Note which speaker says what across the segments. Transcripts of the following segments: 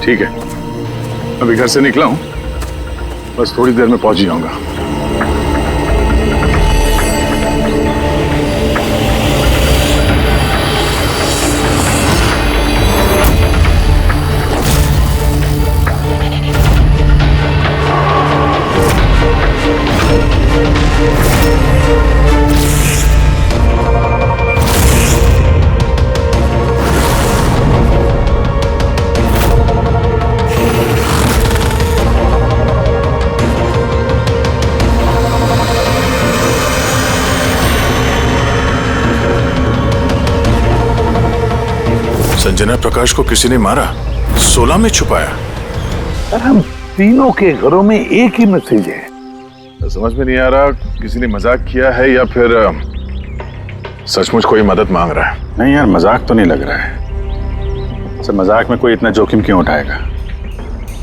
Speaker 1: ठीक है, अभी घर से निकला हूं, बस थोड़ी देर में पहुंच जाऊंगा। संजना प्रकाश को किसी ने मारा, 16 में छुपाया।
Speaker 2: अरे हम तीनों के घरों में एक ही मैसेज है।
Speaker 1: समझ में नहीं आ रहा किसी ने मजाक किया है या फिर सचमुच कोई मदद मांग रहा है।
Speaker 2: नहीं यार, मजाक तो नहीं लग रहा है। सर मजाक में कोई इतना जोखिम क्यों उठाएगा?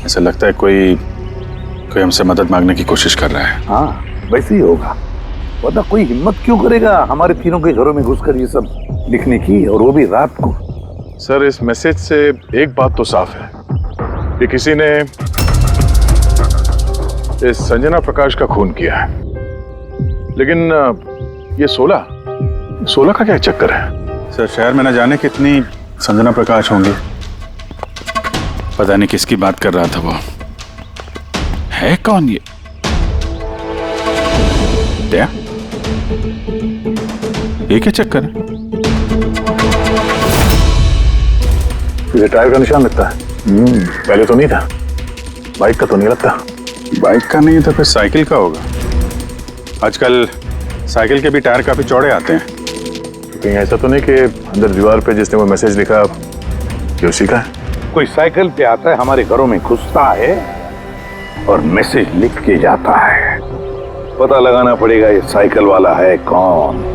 Speaker 2: ऐसा लगता है कोई हमसे मदद मांगने की कोशिश कर रहा है। हाँ वैसे ही होगा, वरना कोई हिम्मत क्यों करेगा हमारे तीनों के घरों में घुसकर ये सब लिखने की, और वो भी रात को।
Speaker 1: सर इस मैसेज से एक बात तो साफ है कि किसी ने इस संजना प्रकाश का खून किया है, लेकिन ये 16 का क्या चक्कर है?
Speaker 2: सर शहर में न जाने कितनी संजना प्रकाश होंगे, पता नहीं किसकी बात कर रहा था वो। है कौन ये? क्या ये क्या चक्कर है?
Speaker 1: ये टायर का निशान लगता है। पहले तो नहीं था। बाइक का तो नहीं लगता।
Speaker 2: बाइक का नहीं तो फिर साइकिल का होगा। आजकल साइकिल के भी टायर काफी चौड़े आते हैं।
Speaker 1: कहीं ऐसा तो नहीं कि अंदर दीवार पे जिसने वो मैसेज लिखा कि उसी का है?
Speaker 2: कोई साइकिल पे आता है, हमारे घरों में घुसता है और मैसेज लिख के जाता है। पता लगाना पड़ेगा ये साइकिल वाला है कौन।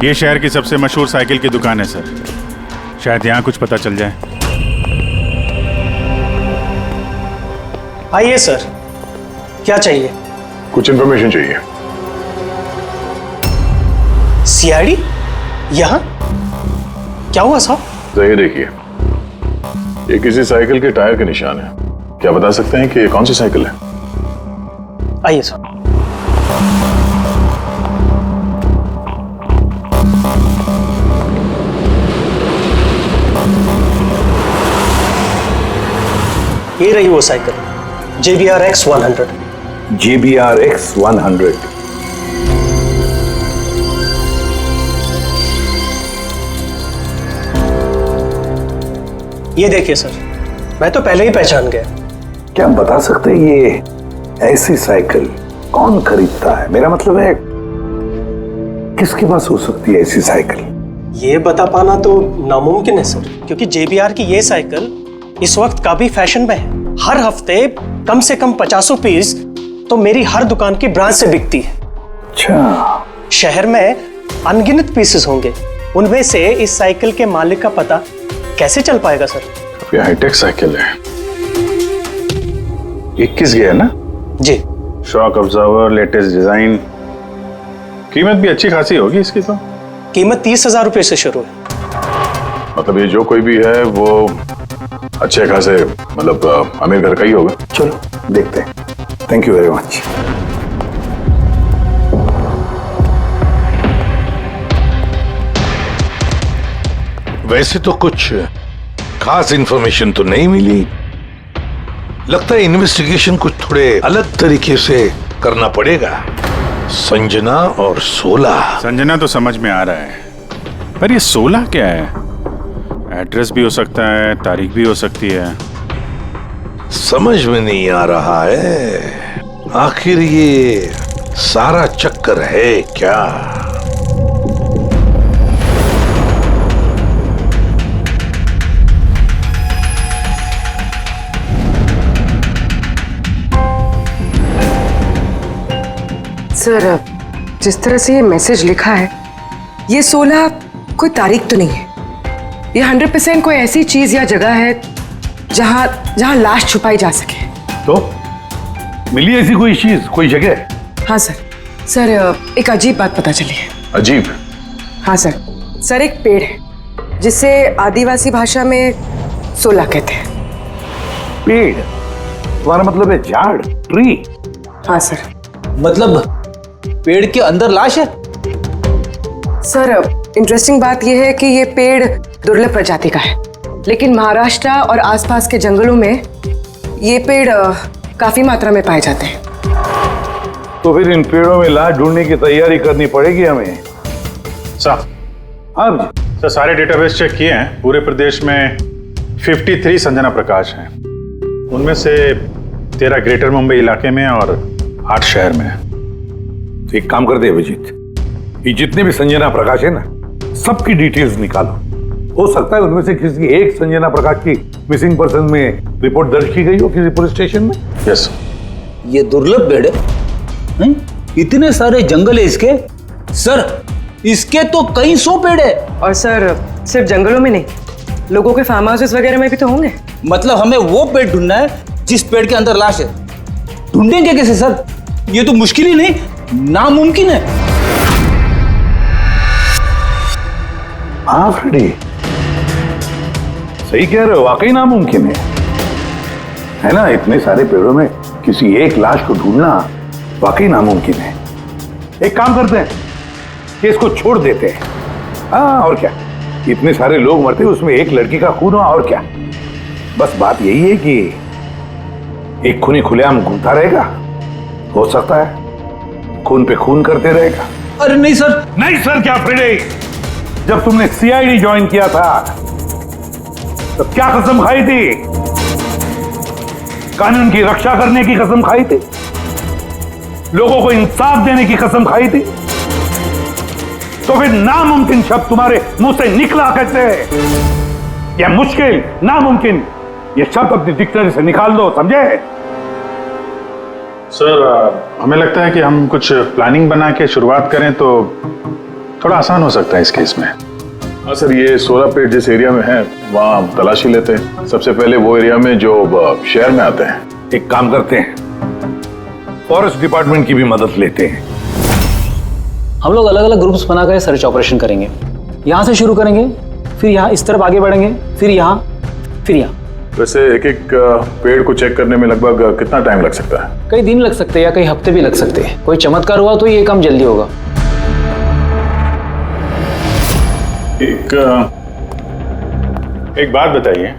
Speaker 3: ये शहर की सबसे मशहूर साइकिल की दुकान है सर, शायद यहाँ कुछ पता चल जाए।
Speaker 4: आइए सर, क्या चाहिए?
Speaker 1: कुछ इन्फॉर्मेशन चाहिए।
Speaker 4: सीआईडी यहाँ? क्या हुआ साहब?
Speaker 1: तो ये देखिए, ये किसी साइकिल के टायर के निशान है। क्या बता सकते हैं कि ये कौन सी साइकिल है?
Speaker 4: आइए सर। ये रही वो साइकिल, JBR-X 100।
Speaker 2: JBR-X 100।
Speaker 4: ये देखिए सर, मैं तो पहले ही पहचान गया।
Speaker 2: क्या बता सकते हैं ये ऐसी साइकिल कौन खरीदता है? मेरा मतलब है किसके पास हो सकती है ऐसी साइकिल?
Speaker 4: ये बता पाना तो नामुमकिन है सर, क्योंकि JBR की ये साइकिल इस वक्त काफी फैशन में है। हर हफ्ते कम से कम 50 पीस तो मेरी हर दुकान की ब्रांच से बिकती है।
Speaker 2: अच्छा,
Speaker 4: शहर में अनगिनत पीसेस होंगे, उनमें से इस साइकिल के मालिक का पता कैसे चल पाएगा सर?
Speaker 1: ये हाईटेक साइकिल है।
Speaker 2: 21 गया ना
Speaker 4: जी।
Speaker 2: शॉक ऑब्जर्वर, लेटेस्ट डिजाइन, कीमत भी अच्छी खासी होगी इसकी। तो
Speaker 4: कीमत 30,000 रुपए से शुरू है।
Speaker 1: मतलब ये जो कोई भी है वो अच्छे खासे, मतलब अमीर घर का ही होगा।
Speaker 2: चलो देखते हैं। Thank you very much.
Speaker 5: वैसे तो कुछ खास इंफॉर्मेशन तो नहीं मिली। लगता है इन्वेस्टिगेशन कुछ थोड़े अलग तरीके से करना पड़ेगा। संजना और 16।
Speaker 3: संजना तो समझ में आ रहा है, पर ये 16 क्या है? एड्रेस भी हो सकता है, तारीख भी हो सकती है।
Speaker 5: समझ में नहीं आ रहा है आखिर ये सारा चक्कर है क्या।
Speaker 6: सर, जिस तरह से ये मैसेज लिखा है, ये 16 कोई तारीख तो नहीं है। ये 100% कोई ऐसी चीज या जगह है जहां लाश छुपाई जा सके।
Speaker 2: तो मिली ऐसी कोई चीज, कोई जगह?
Speaker 6: हाँ सर, एक अजीब बात पता चली है।
Speaker 1: अजीब?
Speaker 6: हाँ सर, एक पेड़ है जिसे आदिवासी भाषा में सोला कहते हैं।
Speaker 5: पेड़, तुम्हारा मतलब है झाड़, ट्री?
Speaker 6: हाँ सर।
Speaker 7: मतलब पेड़ के अंदर लाश है?
Speaker 6: सर, इंटरेस्टिंग बात यह है कि ये पेड़ दुर्लभ प्रजाति का है, लेकिन महाराष्ट्र और आसपास के जंगलों में ये पेड़ काफी मात्रा में पाए जाते हैं।
Speaker 5: तो फिर इन पेड़ों में लाश ढूंढने की तैयारी करनी पड़ेगी हमें।
Speaker 3: साहब,
Speaker 5: अब
Speaker 3: सर सारे डेटाबेस चेक किए हैं। पूरे प्रदेश में 53 संजना प्रकाश हैं। उनमें से 13 ग्रेटर मुंबई इलाके में और 8 शहर में।
Speaker 5: तो एक काम करते हैं अभिजीत, ये जितने भी संजना प्रकाश है ना, सबकी डिटेल्स निकालो। हो सकता है उनमें से किसी एक संजना प्रकाश की मिसिंग पर्सन में रिपोर्ट दर्ज की गई हो किसी पुलिस स्टेशन में।
Speaker 3: यस।
Speaker 7: ये दुर्लभ पेड़ है? इतने सारे जंगल है इसके? सर, इसके तो कई 100 पेड़ है।
Speaker 6: और सर, सिर्फ जंगलों में नहीं, लोगों के फार्म हाउसेस वगैरह में भी तो होंगे।
Speaker 7: मतलब हमें वो पेड़ ढूंढना है जिस पेड़ के अंदर लाश है। ढूंढेंगे कैसे सर? ये तो मुश्किल ही नहीं, नामुमकिन है।
Speaker 5: हाँ फ्रेडी, सही कह रहे हो, वाकई नामुमकिन है ना? इतने सारे पेड़ों में किसी एक लाश को ढूंढना वाकई नामुमकिन है। एक काम करते हैं कि इसको छोड़ देते हैं। हाँ, और क्या, इतने सारे लोग मरते, उसमें एक लड़की का खून हुआ, और क्या। बस बात यही है कि एक खूनी खुलेआम घूमता रहेगा, हो सकता है खून पे खून करते रहेगा।
Speaker 7: अरे नहीं सर।
Speaker 5: नहीं सर क्या फ्रेडी? जब तुमने सीआईडी ज्वाइन किया था तो क्या कसम खाई थी? कानून की रक्षा करने की कसम खाई थी, लोगों को इंसाफ देने की कसम खाई थी। तो फिर नामुमकिन शब्द तुम्हारे मुंह से निकला कैसे? यह मुश्किल, नामुमकिन, ये शब्द अपनी डिक्शनरी से निकाल दो, समझे?
Speaker 3: सर, हमें लगता है कि हम कुछ प्लानिंग बना के शुरुआत करें तो थोड़ा आसान हो सकता है इस केस में।
Speaker 1: हाँ सर, ये 16 पेड़ जिस एरिया में है वहाँ तलाशी लेते हैं। सबसे पहले वो एरिया में जो शहर में आते हैं।
Speaker 5: एक काम करते हैं, फॉरेस्ट डिपार्टमेंट की भी मदद लेते हैं।
Speaker 7: हम लोग अलग अलग ग्रुप्स बनाकर सर्च ऑपरेशन करेंगे। यहाँ से शुरू करेंगे, फिर यहाँ इस तरफ आगे बढ़ेंगे, फिर यहाँ, फिर यहाँ।
Speaker 1: वैसे एक एक पेड़ को चेक करने में लगभग कितना टाइम लग सकता है?
Speaker 7: कई दिन लग सकते हैं या कई हफ्ते भी लग सकते हैं। कोई चमत्कार हुआ तो ये काम जल्दी होगा।
Speaker 3: एक बात बताइए,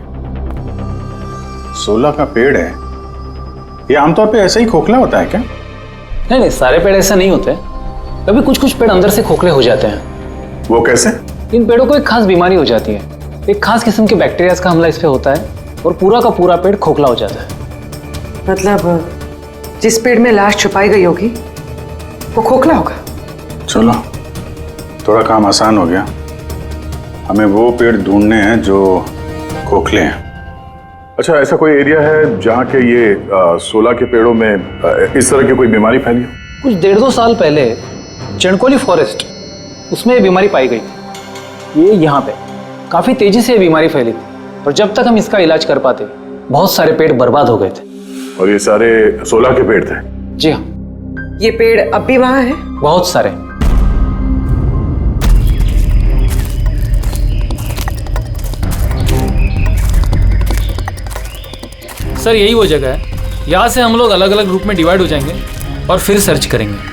Speaker 3: 16 का पेड़ है, ये आमतौर पे ऐसे ही खोखला होता है क्या?
Speaker 7: नहीं नहीं, सारे पेड़ ऐसे नहीं होते। कभी कुछ कुछ पेड़ अंदर से खोखले हो जाते हैं।
Speaker 1: वो कैसे?
Speaker 7: इन पेड़ों को एक खास बीमारी हो जाती है। एक खास किस्म के बैक्टीरिया का हमला इस पे होता है और पूरा का पूरा पेड़ खोखला हो जाता है।
Speaker 6: मतलब जिस पेड़ में लाश छुपाई गई होगी वो खोखला होगा।
Speaker 3: चलो, थोड़ा काम आसान हो गया। हमें वो पेड़ ढूंढने हैं जो खोखले हैं।
Speaker 1: अच्छा, ऐसा कोई एरिया है जहाँ के ये 16 के पेड़ों में इस तरह की कोई बीमारी फैली हो?
Speaker 7: कुछ 1.5-2 साल पहले चणकोली फॉरेस्ट, उसमें ये बीमारी पाई गई। ये यहाँ पे काफी तेजी से ये बीमारी फैली थी और जब तक हम इसका इलाज कर पाते बहुत सारे पेड़ बर्बाद हो गए थे।
Speaker 1: और ये सारे 16 के पेड़ थे?
Speaker 7: जी हाँ।
Speaker 6: ये पेड़ अब भी वहां है?
Speaker 7: बहुत सारे। सर, यही वो जगह है। यहाँ से हम लोग अलग अलग ग्रुप में डिवाइड हो जाएंगे और फिर सर्च करेंगे।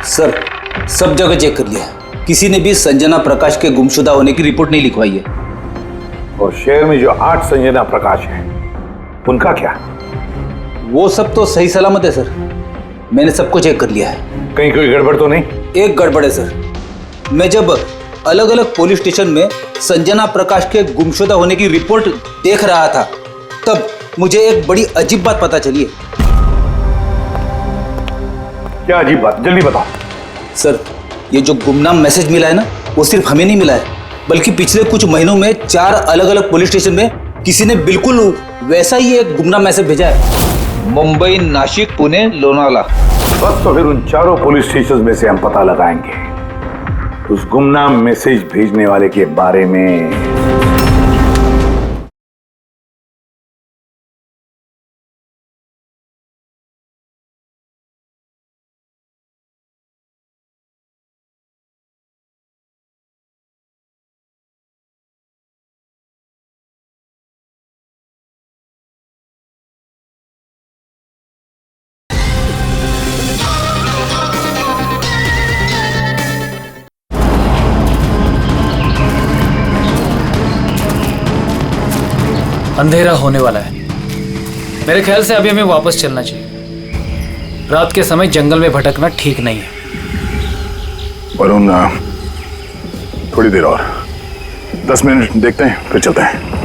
Speaker 8: सर, सब जगह चेक कर लिया, किसी ने भी संजना प्रकाश के गुमशुदा होने की रिपोर्ट नहीं लिखवाई है।
Speaker 5: और शहर में जो 8 संजना प्रकाश हैं, उनका क्या?
Speaker 8: वो सब तो सही सलामत है सर, मैंने सबको चेक कर लिया है।
Speaker 5: कहीं कोई गड़बड़ तो नहीं?
Speaker 8: एक गड़बड़ है सर। मैं जब अलग अलग पुलिस स्टेशन में संजना प्रकाश के गुमशुदा होने की रिपोर्ट देख रहा था तब मुझे एक बड़ी अजीब बात पता चली है।
Speaker 5: क्या अजीब बात? जल्दी बताओ।
Speaker 8: सर, ये जो गुमनाम मैसेज मिला है ना, वो सिर्फ हमें नहीं मिला है, बल्कि पिछले कुछ महीनों में 4 अलग अलग पुलिस स्टेशन में किसी ने बिल्कुल वैसा ही एक गुमनाम मैसेज भेजा है।
Speaker 5: मुंबई, नासिक, पुणे, लोनावाला। बस तो फिर उन चारों पुलिस स्टेशन में से हम पता लगाएंगे उस गुमनाम मैसेज भेजने वाले के बारे में।
Speaker 7: अंधेरा होने वाला है। मेरे ख्याल से अभी हमें वापस चलना चाहिए। रात के समय जंगल में भटकना ठीक नहीं है।
Speaker 1: वरुण, थोड़ी देर और 10 मिनट देखते हैं, फिर चलते हैं।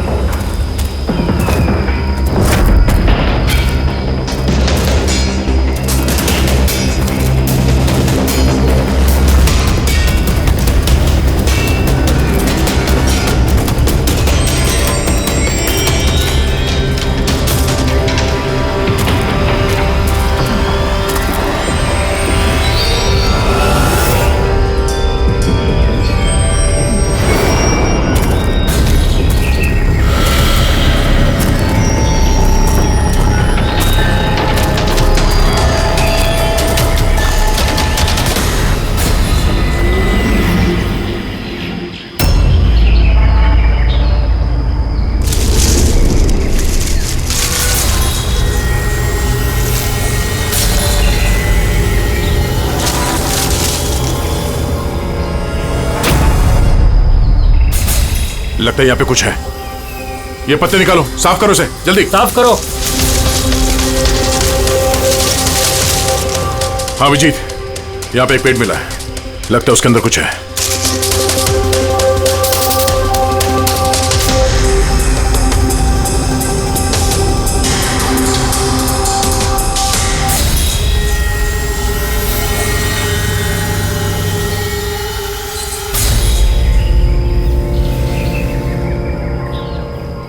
Speaker 1: लगता है यहाँ पे कुछ है। ये पत्ते निकालो, साफ करो इसे, जल्दी
Speaker 7: साफ करो।
Speaker 1: हाँ विजीत, यहाँ पे एक पेड़ मिला है, लगता है उसके अंदर कुछ है।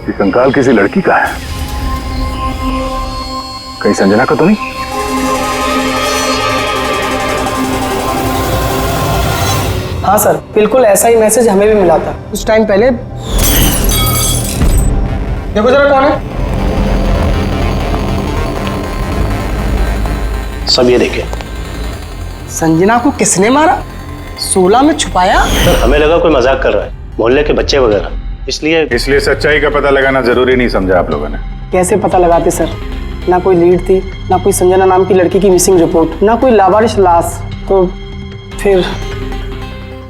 Speaker 1: ये कंकाल किसी लड़की का है, कहीं संजना का तो नहीं?
Speaker 4: हाँ सर, बिल्कुल ऐसा ही मैसेज हमें भी मिला था कुछ टाइम पहले। देखो जरा कौन है।
Speaker 9: सब ये देखे।
Speaker 4: संजना को किसने मारा? 16 में छुपाया?
Speaker 9: सर हमें लगा कोई मजाक कर रहा है, मोहल्ले के बच्चे वगैरह, इसलिए
Speaker 3: सच्चाई का पता लगाना जरूरी नहीं समझा आप लोगों ने।
Speaker 4: कैसे पता लगाते सर? ना कोई लीड थी, ना कोई संजना नाम की लड़की की मिसिंग रिपोर्ट, ना कोई लावारिश लाश, तो फिर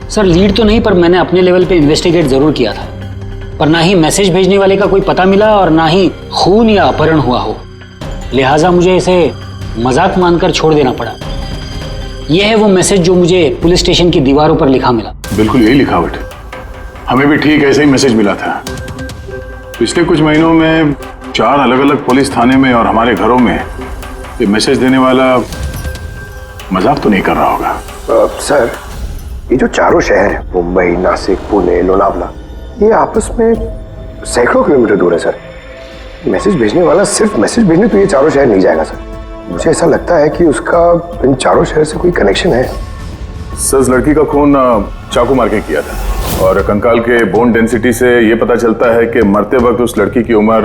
Speaker 10: सर लीड तो नहीं, पर मैंने अपने लेवल पे इन्वेस्टिगेट जरूर किया था, पर ना ही मैसेज भेजने वाले का कोई पता मिला और ना ही खून या अपहरण हुआ हो, लिहाजा मुझे इसे मजाक मानकर छोड़ देना पड़ा। यह है वो मैसेज जो मुझे पुलिस स्टेशन की दीवारों पर लिखा मिला।
Speaker 1: बिल्कुल यही लिखावट है, हमें भी ठीक ऐसे ही मैसेज मिला था। पिछले कुछ महीनों में 4 अलग अलग पुलिस थाने में और हमारे घरों में ये मैसेज देने वाला मजाक तो नहीं कर रहा होगा।
Speaker 11: सर, ये जो चारों शहर हैं, मुंबई, नासिक, पुणे, लोनावला, ये आपस में सैकड़ों किलोमीटर दूर है सर। मैसेज भेजने वाला सिर्फ मैसेज भेजने तो ये चारों शहर नहीं जाएगा सर। मुझे ऐसा लगता है कि उसका इन चारों शहर से कोई कनेक्शन है।
Speaker 1: सर, उस लड़की का खून चाकू मार के किया था और कंकाल के बोन डेंसिटी से ये पता चलता है कि मरते वक्त उस लड़की की उम्र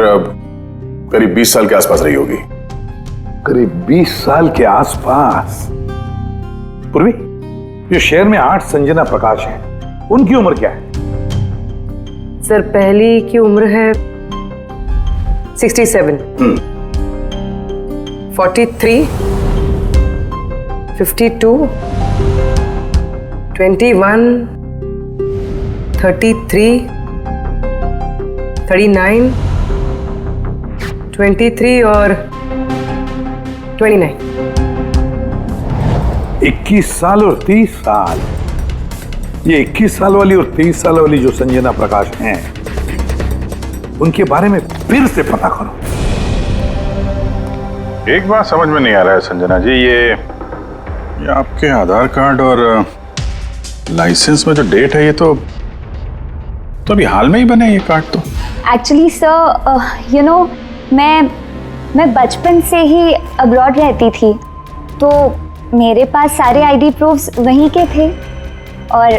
Speaker 1: करीब 20 साल के आसपास रही होगी।
Speaker 5: करीब 20 साल के आसपास। पूर्वी, जो शहर में 8 संजना प्रकाश हैं, उनकी उम्र क्या है?
Speaker 6: सर पहली की उम्र है 67, 43, 52, 21, 33, 39, 23 और 29।
Speaker 5: 21 साल और 30 साल। ये 21 साल वाली और 30 साल वाली जो संजना प्रकाश हैं, उनके बारे में फिर से पता करो।
Speaker 3: एक बात समझ में नहीं आ रहा है संजना जी, ये आपके आधार कार्ड और लाइसेंस में जो डेट है, ये तो तो अभी हाल में ही बने ये कार्ड तो।
Speaker 12: एक्चुअली सर यू नो मैं बचपन से ही अब्रॉड रहती थी, तो मेरे पास सारे आईडी प्रूफ्स वहीं के थे, और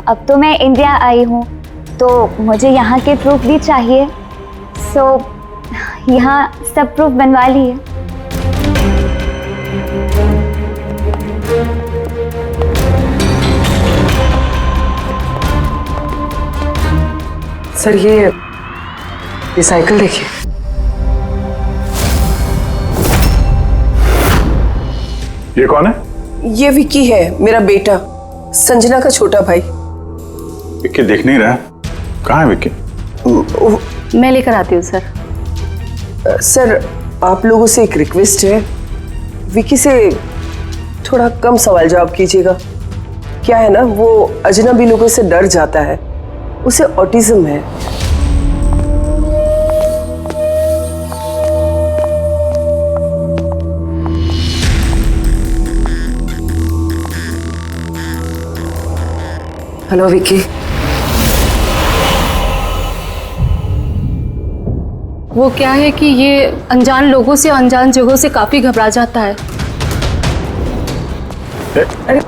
Speaker 12: अब तो मैं इंडिया आई हूँ तो मुझे यहाँ के प्रूफ भी चाहिए। सो यहाँ सब प्रूफ बनवा लिए।
Speaker 6: सर ये साइकिल देखिए।
Speaker 1: ये कौन है?
Speaker 6: ये विक्की है, मेरा बेटा, संजना का छोटा भाई।
Speaker 3: विक्की दिख नहीं रहा, कहाँ है विक्की?
Speaker 12: मैं लेकर आती हूँ सर।
Speaker 6: सर आप लोगों से एक रिक्वेस्ट है, विक्की से थोड़ा कम सवाल जवाब कीजिएगा। क्या है ना, वो अजनबी लोगों से डर जाता है, उसे ऑटिज्म है। हेलो विक्की।
Speaker 13: वो क्या है कि ये अनजान लोगों से, अनजान जगहों से काफी घबरा जाता है।
Speaker 6: अरे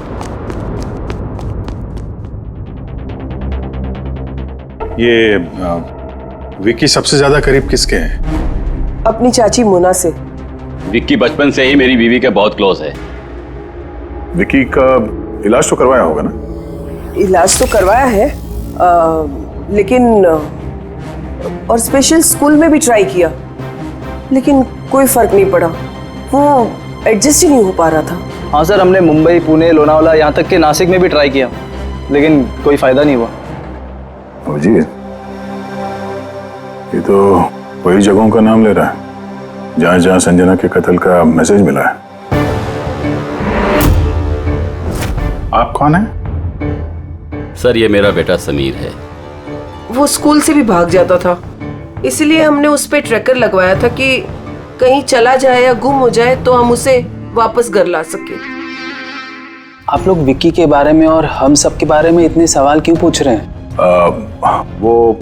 Speaker 3: ये विक्की सबसे ज्यादा करीब किसके हैं?
Speaker 6: अपनी चाची मोना से।
Speaker 14: विक्की बचपन से ही मेरी बीवी के बहुत क्लोज है।
Speaker 1: विक्की का इलाज तो करवाया होगा ना?
Speaker 6: इलाज तो करवाया है, लेकिन और स्पेशल स्कूल में भी ट्राई किया, लेकिन कोई फर्क नहीं पड़ा। वो एडजस्ट ही नहीं हो पा रहा था।
Speaker 7: हाँ सर, हमने मुंबई, पुणे, लोनावाला, यहाँ तक के नासिक में भी ट्राई किया, लेकिन कोई फायदा नहीं हुआ।
Speaker 1: अभिजीत, ये तो वही जगहों का नाम ले रहा है जहां जहां संजना के कत्ल का मैसेज मिला है।
Speaker 3: आप कौन हैं?
Speaker 14: सर ये मेरा बेटा समीर है।
Speaker 6: वो स्कूल से भी भाग जाता था, इसलिए हमने उस पे ट्रैकर लगवाया था कि कहीं चला जाए या गुम हो जाए तो हम उसे वापस घर ला सके।
Speaker 7: आप लोग विक्की के बारे में और हम सब के बारे में इतने सवाल क्यों पूछ रहे हैं?
Speaker 1: वो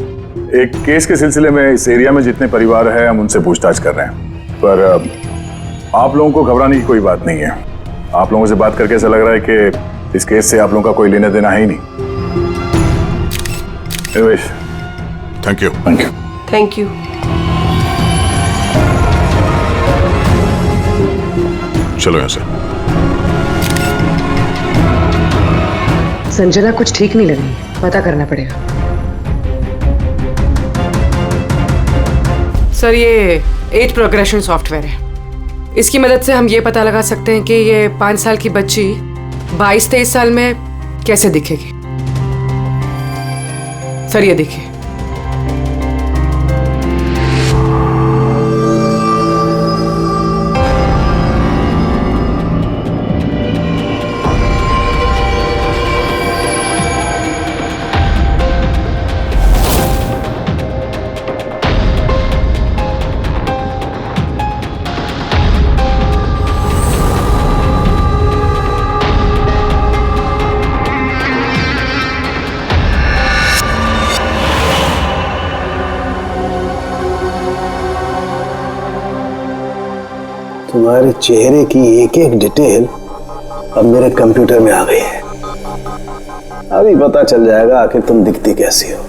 Speaker 1: एक केस के सिलसिले में इस एरिया में जितने परिवार हैं हम उनसे पूछताछ कर रहे हैं, पर आप लोगों को घबराने की कोई बात नहीं है। आप लोगों से बात करके ऐसा लग रहा है कि इस केस से आप लोगों का कोई लेना देना है ही नहीं।
Speaker 2: Thank you.
Speaker 1: Thank you.
Speaker 6: Thank you.
Speaker 2: चलो यहाँ से।
Speaker 6: संजना कुछ ठीक नहीं लग रही, पता करना पड़ेगा।
Speaker 15: सर ये एज प्रोग्रेशन सॉफ्टवेयर है, इसकी मदद से हम ये पता लगा सकते हैं कि ये 5 साल की बच्ची 22-23 साल में कैसे दिखेगी। सर ये देखिए।
Speaker 11: तुम्हारे चेहरे की एक एक डिटेल अब मेरे कंप्यूटर में आ गई है। अभी पता चल जाएगा आखिर तुम दिखती कैसी हो।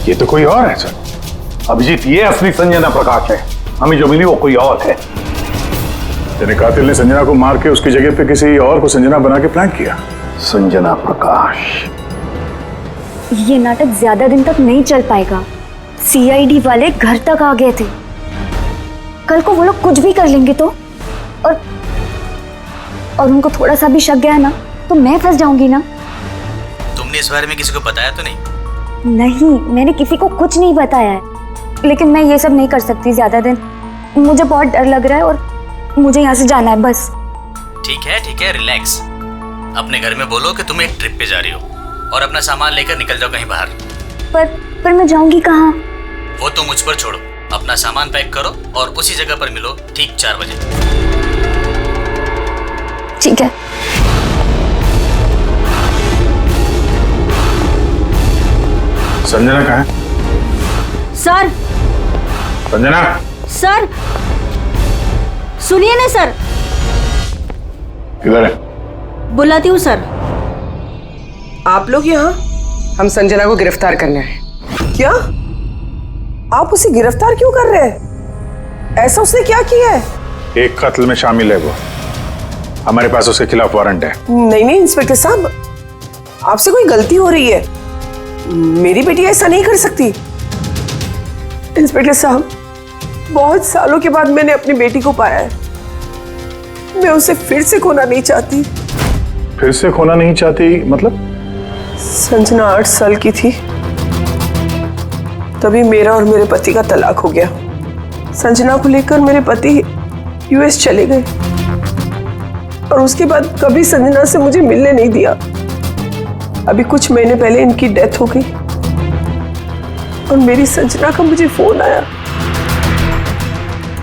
Speaker 3: ये तो कोई और है सर।
Speaker 1: अभिजीत, ये असली संजना प्रकाश है, हमें जो मिली वो कोई और है। तेरे कातिल ने संजना को मार के उसकी जगह पे किसी और को संजना बना के प्लान किया। संजना प्रकाश।
Speaker 12: ये नाटक ज्यादा दिन तक नहीं चल पाएगा। सीआईडी वाले घर तक आ गए थे, कल को वो लोग कुछ भी कर लेंगे तो। और उनको थोड़ा सा भी शक गया ना तो मैं फंस जाऊंगी ना।
Speaker 8: तुमने इस बारे में किसी को बताया तो नहीं?
Speaker 12: नहीं, मैंने किसी को कुछ नहीं बताया है, लेकिन मैं ये सब नहीं कर सकती ज्यादा दिन। मुझे बहुत डर लग रहा है और मुझे यहाँ से जाना है बस।
Speaker 8: ठीक है, रिलैक्स। अपने घर में बोलो कि तुम एक ट्रिप पे जा रही हो और अपना सामान लेकर निकल जाओ कहीं बाहर।
Speaker 12: पर मैं जाऊंगी कहाँ?
Speaker 8: वो तो मुझ पर छोड़ो। अपना सामान पैक करो और उसी जगह पर मिलो ठीक 4 बजे।
Speaker 12: ठीक है।
Speaker 3: संजना कहाँ है?
Speaker 16: सर।
Speaker 3: संजना।
Speaker 16: सर सुनिए ना सर।
Speaker 3: किधर है?
Speaker 16: बुलाती हूँ सर।
Speaker 6: आप लोग यहाँ? हम संजना को गिरफ्तार करने आए।
Speaker 15: क्या? आप उसे गिरफ्तार क्यों कर रहे हैं? ऐसा उसने क्या किया है?
Speaker 3: एक कत्ल में शामिल है वो। हमारे पास उसके खिलाफ वारंट है।
Speaker 15: नहीं इंस्पेक्टर साहब, आपसे कोई गलती हो रही है। मेरी बेटी ऐसा नहीं कर सकती। इंस्पेक्टर साहब, बहुत सालों के बाद मैंने अपनी बेटी को पाया है। मैं उसे फिर से खोना नहीं चाहती।
Speaker 3: फिर से खोना नहीं चाहती मतलब?
Speaker 15: संजना 8 साल की थी, तभी मेरा और मेरे पति का तलाक हो गया। संजना को लेकर मेरे पति यूएस चले गए और उसके बाद कभी संजना से मुझे मिलने नहीं दिया। अभी कुछ महीने पहले इनकी डेथ हो गई और मेरी संजना का मुझे फोन आया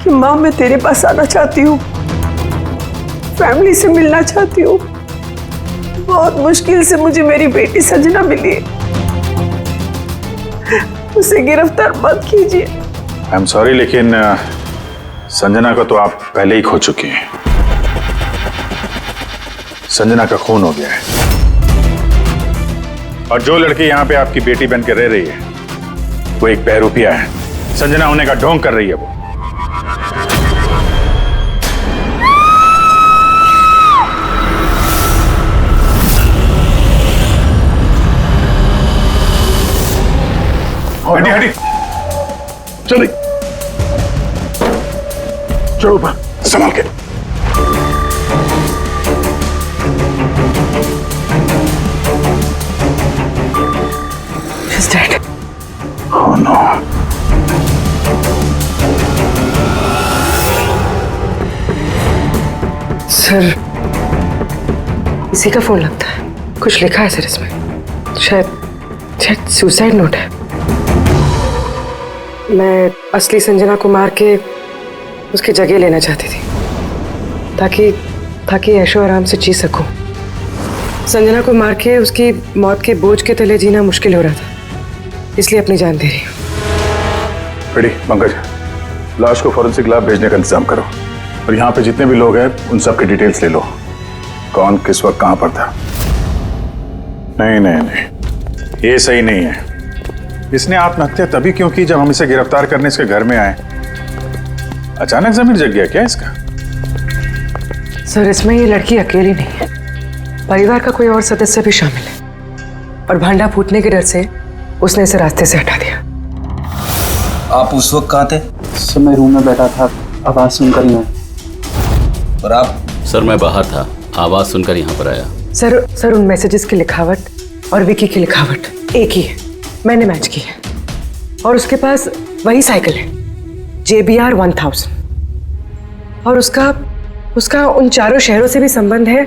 Speaker 15: कि माँ मैं तेरे पास आना चाहती हूँ, फैमिली से मिलना चाहती हूँ। बहुत मुश्किल से मुझे मेरी बेटी संजना मिली है। उसे गिरफ्तार मत कीजिए।
Speaker 3: आई एम सॉरी, लेकिन संजना को तो आप पहले ही खो चुकी हैं। संजना का खून हो गया है और जो लड़की यहाँ पे आपकी बेटी बन के रह रही है वो एक बहरूपिया है। संजना होने का ढोंग कर रही है वो। हटी हटी, चलिए चलो ऊपर, संभाल के।
Speaker 6: He's dead.
Speaker 3: Oh no.
Speaker 6: Sir, इसी का फोन लगता है। कुछ लिखा है सर इसमें। शायद सुसाइड नोट है। मैं असली संजना को मार के उसकी जगह लेना चाहती थी ताकि ऐशो आराम से जी सकूं। संजना को मार के उसकी मौत के बोझ के तले जीना मुश्किल हो रहा था, इसलिए अपनी जान दे रही हूँ।
Speaker 3: बेटी पंकज, लाश को फॉरेंसिक लैब भेजने का इंतजाम करो और यहाँ पे जितने भी लोग हैं उन सब की डिटेल्स ले लो। कौन किस वक्त कहाँ पर था। नहीं, ये सही नहीं है। इसने आत्महत्या तभी क्यों की जब हम इसे गिरफ्तार करने इसके घर में आए। अचानक जमीन जग गया क्या इसका?
Speaker 6: सर, इसमें ये लड़की अकेली नहीं है, परिवार का कोई और सदस्य भी शामिल है और भांडा फूटने के डर से उसने इसे रास्ते से हटा दिया।
Speaker 8: आप उस वक्त कहाँ थे?
Speaker 7: सर मैं रूम में बैठा था, आवाज सुनकर ही।
Speaker 8: और आप?
Speaker 14: सर मैं बाहर था, आवाज सुनकर यहाँ पर आया।
Speaker 6: सर उन मैसेजेस की लिखावट और विकी की लिखावट एक ही है, मैंने मैच की है। और उसके पास वही साइकिल है JBR 1000 और उसका उन 4 शहरों से भी संबंध है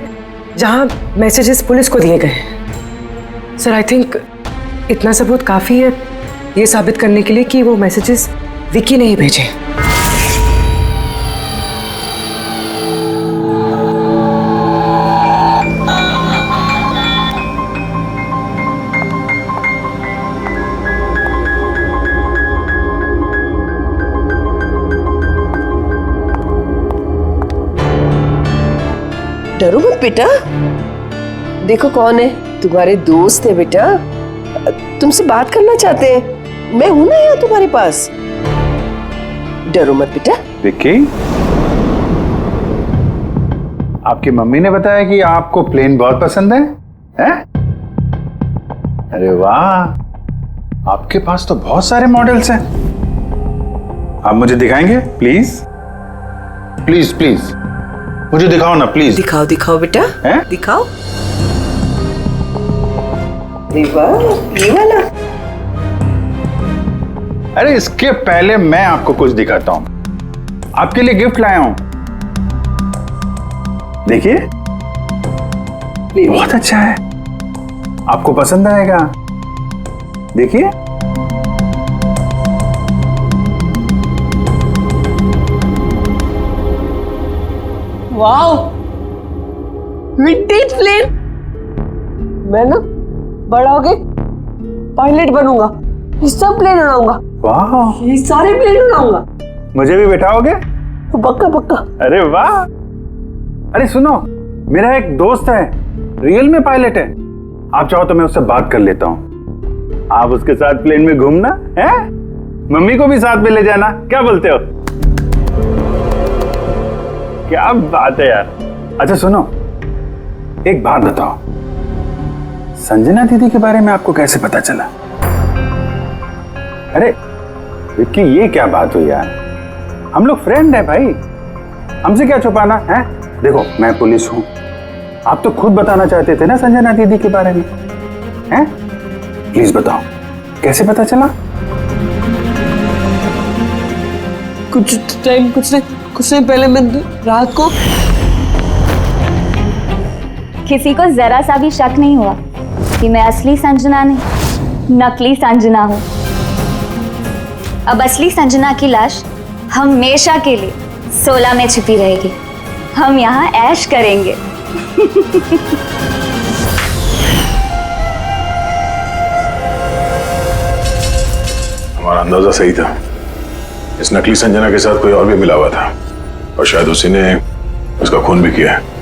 Speaker 6: जहां मैसेजेस पुलिस को दिए गए हैं। सर आई थिंक इतना सबूत काफी है ये साबित करने के लिए कि वो मैसेजेस विकी ने ही भेजे।
Speaker 15: डरो मत बेटा, देखो कौन है, तुम्हारे दोस्त है बेटा, तुमसे बात करना चाहते हैं। मैं हूं ना यहाँ तुम्हारे पास, डरो मत बेटा।
Speaker 3: विक्की, आपकी मम्मी ने बताया कि आपको प्लेन बहुत पसंद है, हैं? अरे वाह, आपके पास तो बहुत सारे मॉडल्स हैं। आप मुझे दिखाएंगे प्लीज? Please please. मुझे दिखाओ ना प्लीज।
Speaker 15: दिखाओ दिखाओ बेटा,
Speaker 3: हैं?
Speaker 15: दिखाओ। ये वाला।
Speaker 3: अरे इसके पहले मैं आपको कुछ दिखाता हूं। आपके लिए गिफ्ट लाया हूं, देखिए। बहुत अच्छा है, आपको पसंद आएगा। देखिए।
Speaker 15: Wow, vintage plane. मैं ना बड़ा होके पायलट बनूंगा, ये सब प्लेन उड़ाऊंगा।
Speaker 3: वाह,
Speaker 15: ये सारे प्लेन उड़ाऊंगा।
Speaker 3: मुझे भी बैठाओगे?
Speaker 15: पक्का पक्का।
Speaker 3: अरे वाह। अरे सुनो, मेरा एक दोस्त है, रियल में पायलट है। आप चाहो तो मैं उससे बात कर लेता हूँ। आप उसके साथ प्लेन में घूमना है, मम्मी को भी साथ में ले जाना। क्या बोलते हो? क्या बात है यार। अच्छा सुनो, एक बात बताओ, संजना दीदी के बारे में आपको कैसे पता चला? अरे विक्की, ये क्या बात हुई यार? हम लोग फ्रेंड है भाई, हमसे क्या छुपाना है? देखो मैं पुलिस हूं, आप तो खुद बताना चाहते थे ना संजना दीदी के बारे में, हैं? प्लीज बताओ, कैसे पता चला?
Speaker 15: कुछ टाइम पहले मैं रात को।
Speaker 12: किसी को जरा सा भी शक नहीं हुआ कि मैं असली संजना नहीं, नकली संजना हूं। अब असली संजना की लाश हमेशा के लिए 16 में छिपी रहेगी। हम यहाँ ऐश करेंगे।
Speaker 1: हमारा अंदाजा सही था, इस नकली संजना के साथ कोई और भी मिला हुआ था और शायद उसी ने उसका खून भी किया है।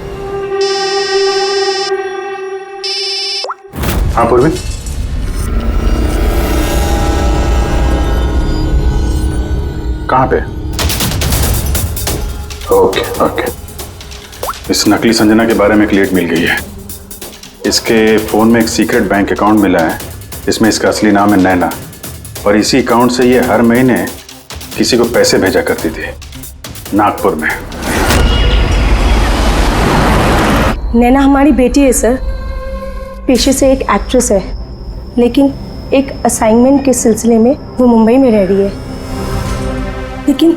Speaker 1: हाँ पूर्वी,
Speaker 3: कहां पे? ओके ओके, इस नकली संजना के बारे में एक लीड मिल गई है। इसके फोन में एक सीक्रेट बैंक अकाउंट मिला है, इसमें इसका असली नाम है नैना, और इसी अकाउंट से ये हर महीने किसी को पैसे भेजा करती थी नागपुर में।
Speaker 13: नैना हमारी बेटी है सर, पेशे से एक एक्ट्रेस है, लेकिन एक असाइनमेंट के सिलसिले में वो मुंबई में रह रही है। लेकिन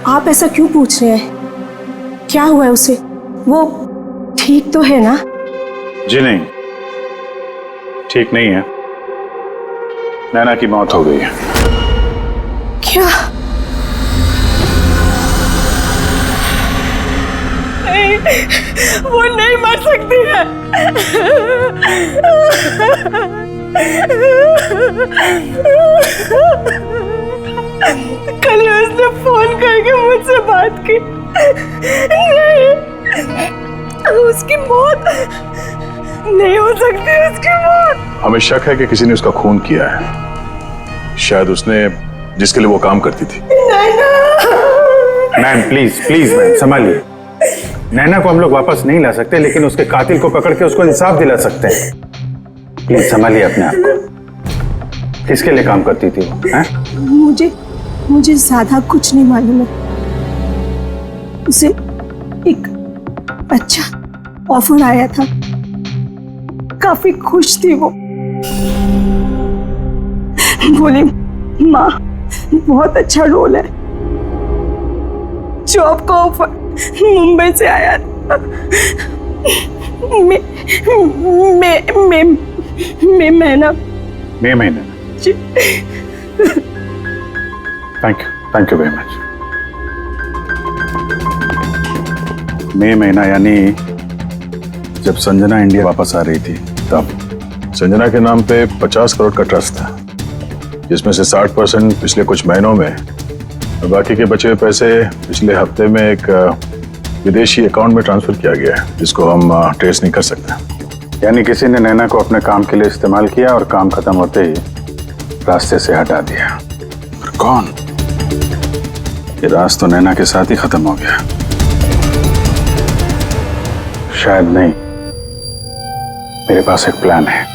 Speaker 13: आप ऐसा क्यों पूछ रहे हैं? क्या हुआ है उसे? वो ठीक तो है ना?
Speaker 3: जी नहीं, ठीक नहीं है। नैना की मौत हो गई है।
Speaker 13: क्या?
Speaker 15: नहीं, वो नहीं मर सकती है। कल उसने फोन करके मुझसे बात की। नहीं, उसकी मौत नहीं हो सकती, उसकी मौत।
Speaker 1: हमें शक है कि किसी ने उसका खून किया है, शायद उसने जिसके लिए वो काम करती थी।
Speaker 3: मैम प्लीज प्लीज मैम संभालिए। नैना को हम लोग वापस नहीं ला सकते, लेकिन उसके कातिल को पकड़ के उसको इंसाफ दिला सकते हैं। प्लीज संभालिए अपने आप को। किसके लिए काम करती थी वो? हैं?
Speaker 13: मुझे ज्यादा कुछ नहीं मालूम है। उसे एक अच्छा ऑफर आया था, काफी खुश थी वो। बोली माँ बहुत अच्छा रोल है। जॉब का ऑफर मुंबई से आया था।
Speaker 3: मई महीने। Thank you very much. मई महीना यानी जब संजना इंडिया वापस आ रही थी तब।
Speaker 1: संजना के नाम पे 50 करोड़ का ट्रस्ट था, जिसमें से 60% पिछले कुछ महीनों में और बाकी के बचे हुए पैसे पिछले हफ्ते में एक विदेशी अकाउंट में ट्रांसफर किया गया है, जिसको हम ट्रेस नहीं कर सकते।
Speaker 3: यानी किसी ने नैना को अपने काम के लिए इस्तेमाल किया और काम खत्म होते ही रास्ते से हटा दिया। पर कौन? ये राज तो नैना के साथ ही खत्म हो गया। शायद नहीं, मेरे पास एक प्लान है।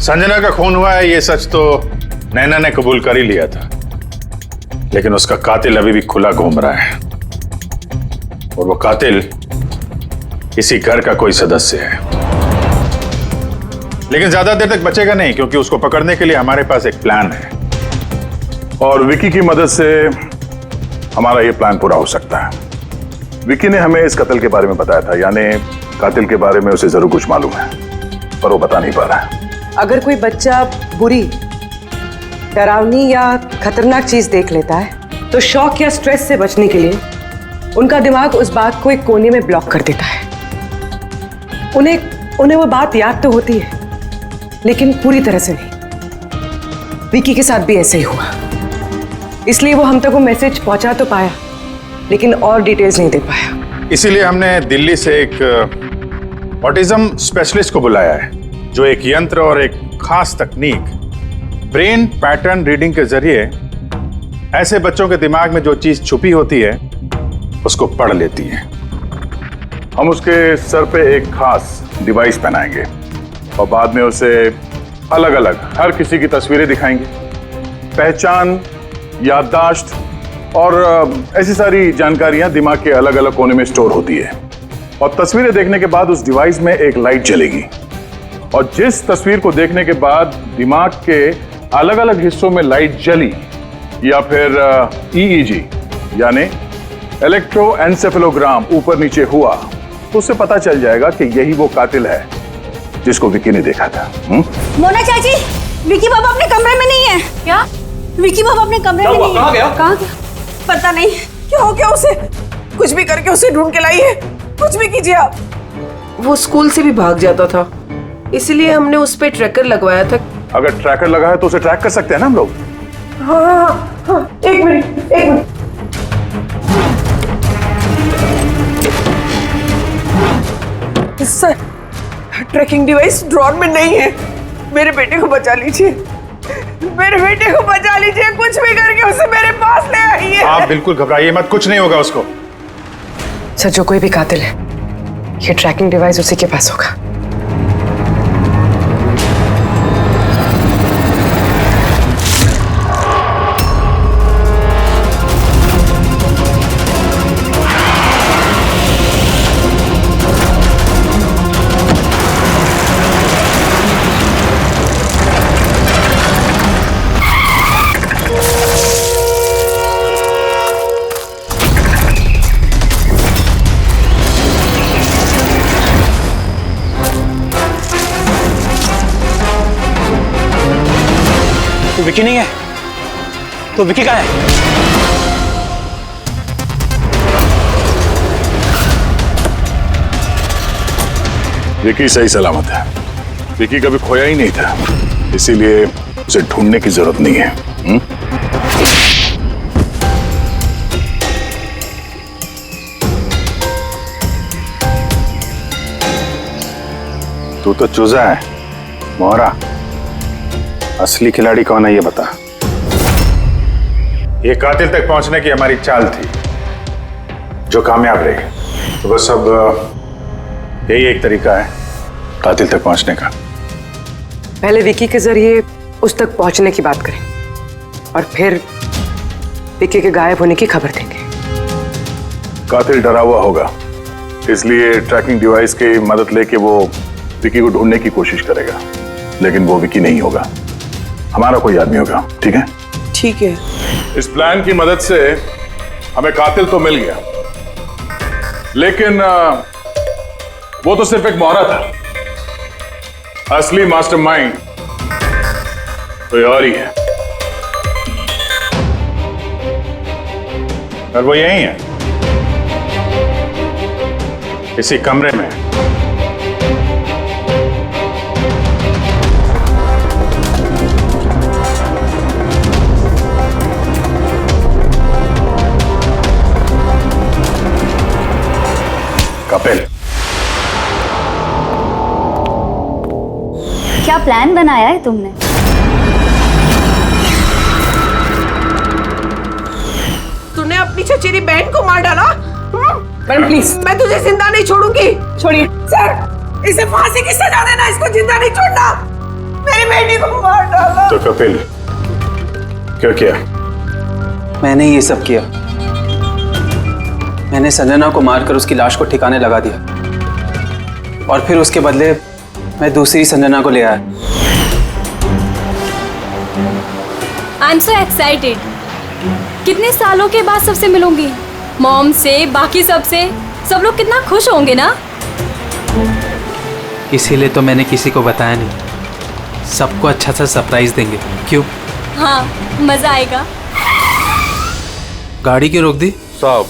Speaker 3: संजना का खून हुआ है ये सच तो नैना ने कबूल कर ही लिया था, लेकिन उसका कातिल अभी भी खुला घूम रहा है और वो कातिल इसी घर का कोई सदस्य है। लेकिन ज्यादा देर तक बचेगा नहीं, क्योंकि उसको पकड़ने के लिए हमारे पास एक प्लान है
Speaker 1: और विकी की मदद से हमारा ये प्लान पूरा हो सकता है। विकी ने हमें इस कत्ल के बारे में बताया था, यानी कातिल के बारे में उसे जरूर कुछ मालूम है, पर वो बता नहीं पा रहा है।
Speaker 6: अगर कोई बच्चा बुरी, डरावनी या खतरनाक चीज देख लेता है तो शॉक या स्ट्रेस से बचने के लिए उनका दिमाग उस बात को एक कोने में ब्लॉक कर देता है। उन्हें वो बात याद तो होती है, लेकिन पूरी तरह से नहीं। विकी के साथ भी ऐसे ही हुआ, इसलिए वो हम तक वो मैसेज पहुंचा तो पाया, लेकिन और डिटेल्स नहीं दे पाया।
Speaker 3: इसीलिए हमने दिल्ली से एक ऑटिज्म स्पेशलिस्ट को बुलाया है, जो एक यंत्र और एक खास तकनीक ब्रेन पैटर्न रीडिंग के जरिए ऐसे बच्चों के दिमाग में जो चीज छुपी होती है उसको पढ़ लेती है।
Speaker 1: हम उसके सर पे एक खास डिवाइस पहनाएंगे और बाद में उसे अलग अलग हर किसी की तस्वीरें दिखाएंगे। पहचान, याददाश्त और ऐसी सारी जानकारियां दिमाग के अलग अलग कोने में स्टोर होती है और तस्वीरें देखने के बाद उस डिवाइस में एक लाइट जलेगी और जिस तस्वीर को देखने के बाद दिमाग के अलग अलग हिस्सों में लाइट जली या फिर EEG यानी इलेक्ट्रोएन्सेफेलोग्राम ऊपर नीचे हुआ तो उससे पता चल जाएगा कि यही वो कातिल है जिसको विकी ने देखा था।
Speaker 16: मोना चाची, विकी बाबा अपने कमरे में नहीं है। क्या? विकी बाबा अपने कमरे में नहीं है।
Speaker 15: कहाँ गया?
Speaker 16: कहाँ गया? पता नहीं।
Speaker 15: क्या हो गया उसे? कुछ भी करके उसे ढूंढ के लाइए, कुछ भी कीजिए आप। वो स्कूल से भी भाग जाता था, इसलिए हमने उस पे ट्रैकर लगवाया था।
Speaker 1: अगर ट्रैकर लगा है तो उसे ट्रैक कर सकते हैं ना हम लोग।
Speaker 15: हाँ, एक minute. Sir, tracking device drawer में नहीं है। मेरे बेटे को बचा लीजिए, मेरे बेटे को बचा लीजिए, कुछ भी करके उसे मेरे पास ले आइए।
Speaker 3: आप बिल्कुल घबराइए मत, कुछ नहीं होगा उसको।
Speaker 6: सर, जो कोई भी कातिल है, ये ट्रैकिंग डिवाइस उसी के पास होगा।
Speaker 4: विकी नहीं है तो विकी कहाँ है?
Speaker 1: विकी सही सलामत है। विकी कभी खोया ही नहीं था, इसीलिए उसे ढूंढने की जरूरत नहीं है।
Speaker 3: तू तो चूजा है मोहरा, असली खिलाड़ी कौन है ये बता। ये कातिल तक पहुंचने की हमारी चाल थी जो कामयाब रही, तो बस अब यही एक तरीका है कातिल तक पहुंचने का।
Speaker 6: पहले विकी के जरिए उस तक पहुंचने की बात करें और फिर विकी के गायब होने की खबर देंगे।
Speaker 1: कातिल डरा हुआ होगा, इसलिए ट्रैकिंग डिवाइस की मदद लेके वो विकी को ढूंढने की कोशिश करेगा, लेकिन वो विकी नहीं होगा, हमारा कोई आदमी होगा। ठीक है?
Speaker 15: ठीक है।
Speaker 1: इस प्लान की मदद से हमें कातिल तो मिल गया, लेकिन वो तो सिर्फ एक मोहरा था। असली मास्टरमाइंड कोई और ही है,
Speaker 3: और वो यही है, इसी कमरे में।
Speaker 1: कपिल,
Speaker 12: क्या प्लान बनाया है तुमने?
Speaker 15: तूने अपनी चचेरी बहन को मार डाला?
Speaker 6: मैडम प्लीज,
Speaker 15: मैं तुझे जिंदा नहीं छोड़ूंगी।
Speaker 6: छोड़िए।
Speaker 15: सर, इसे फांसी की सजा देना, इसको जिंदा नहीं छोड़ना। मेरी बेटी को मार डाला।
Speaker 3: तो कपिल क्यों किया?
Speaker 8: मैंने ये सब किया। मैंने संजना को मारकर उसकी लाश को ठिकाने लगा दिया और फिर उसके बदले मैं दूसरी संजना को ले आया।
Speaker 16: I am so excited. कितने सालों के बाद सबसे मिलूंगी, मॉम से, बाकी सबसे। सब लोग कितना खुश होंगे ना।
Speaker 8: इसीलिए तो मैंने किसी को बताया नहीं। सबको अच्छा सा सरप्राइज देंगे। क्यों?
Speaker 16: हाँ, मजा आएगा।
Speaker 8: गाड़ी क्यों रोक दी?
Speaker 17: साहब,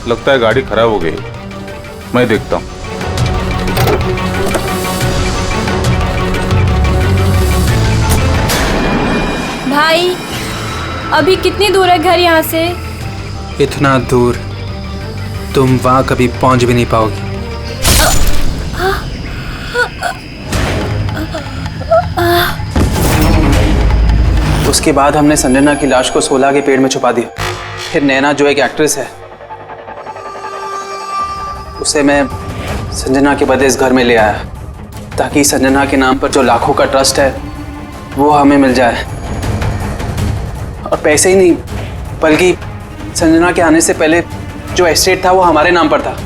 Speaker 17: लगता है गाड़ी खराब हो गई। मैं देखता हूँ।
Speaker 16: भाई, अभी कितनी दूर है घर यहाँ से?
Speaker 8: इतना दूर तुम वहां कभी पहुंच भी नहीं पाओगी। उसके बाद हमने संजना की लाश को सोला के पेड़ में छुपा दिया। फिर नैना जो एक एक्ट्रेस है, उसे मैं संजना के बदले इस घर में ले आया ताकि संजना के नाम पर जो लाखों का ट्रस्ट है वो हमें मिल जाए। और पैसे ही नहीं, बल्कि संजना के आने से पहले जो एस्टेट था वो हमारे नाम पर था।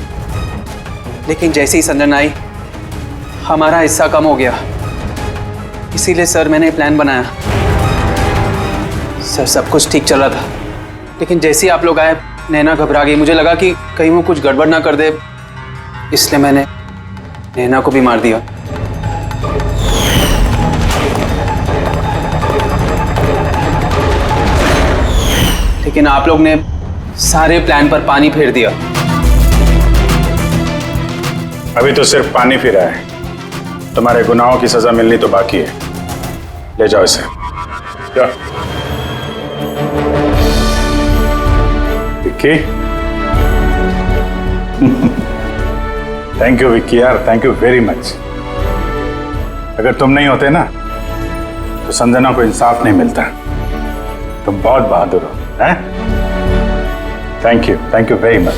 Speaker 8: लेकिन जैसे ही संजना आई, हमारा हिस्सा कम हो गया। इसीलिए सर मैंने प्लान बनाया। सर सब कुछ ठीक चल रहा था, लेकिन जैसे ही आप लोग आए, नैना घबरा गई। मुझे लगा कि कहीं वो कुछ गड़बड़ ना कर दे, इसलिए मैंने नैना को भी मार दिया। लेकिन आप लोग ने सारे प्लान पर पानी फेर दिया।
Speaker 3: अभी तो सिर्फ पानी फिरा है। तुम्हारे गुनाहों की सजा मिलनी तो बाकी है। ले जाओ इसे। जाओ। विक्की, थैंक यू विक्की यार, थैंक यू वेरी मच। अगर तुम नहीं होते ना तो संजना को इंसाफ नहीं मिलता। तुम बहुत बहादुर हो। हैं? Thank you very much.